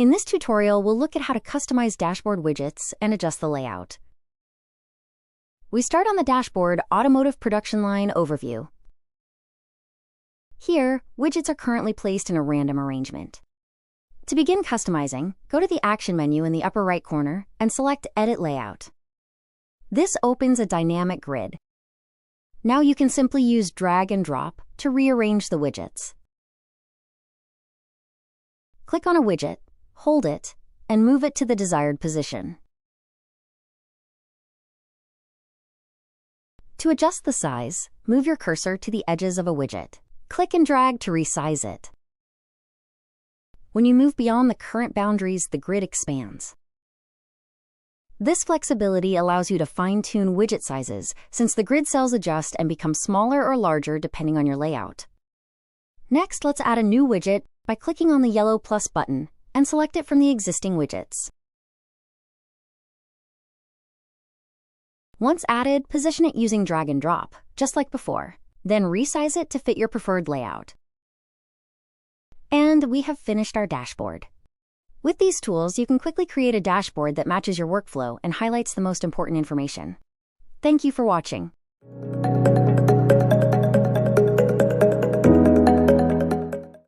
In this tutorial, we'll look at how to customize dashboard widgets and adjust the layout. We start on the dashboard Automotive Production Line Overview. Here, widgets are currently placed in a random arrangement. To begin customizing, go to the Action menu in the upper right corner and select Edit Layout. This opens a dynamic grid. Now you can simply use drag and drop to rearrange the widgets. Click on a widget, hold it, and move it to the desired position. To adjust the size, move your cursor to the edges of a widget. Click and drag to resize it. When you move beyond the current boundaries, the grid expands. This flexibility allows you to fine-tune widget sizes, since the grid cells adjust and become smaller or larger depending on your layout. Next, let's add a new widget by clicking on the yellow plus button and select it from the existing widgets. Once added, position it using drag and drop, just like before. Then resize it to fit your preferred layout. And we have finished our dashboard. With these tools, you can quickly create a dashboard that matches your workflow and highlights the most important information. Thank you for watching.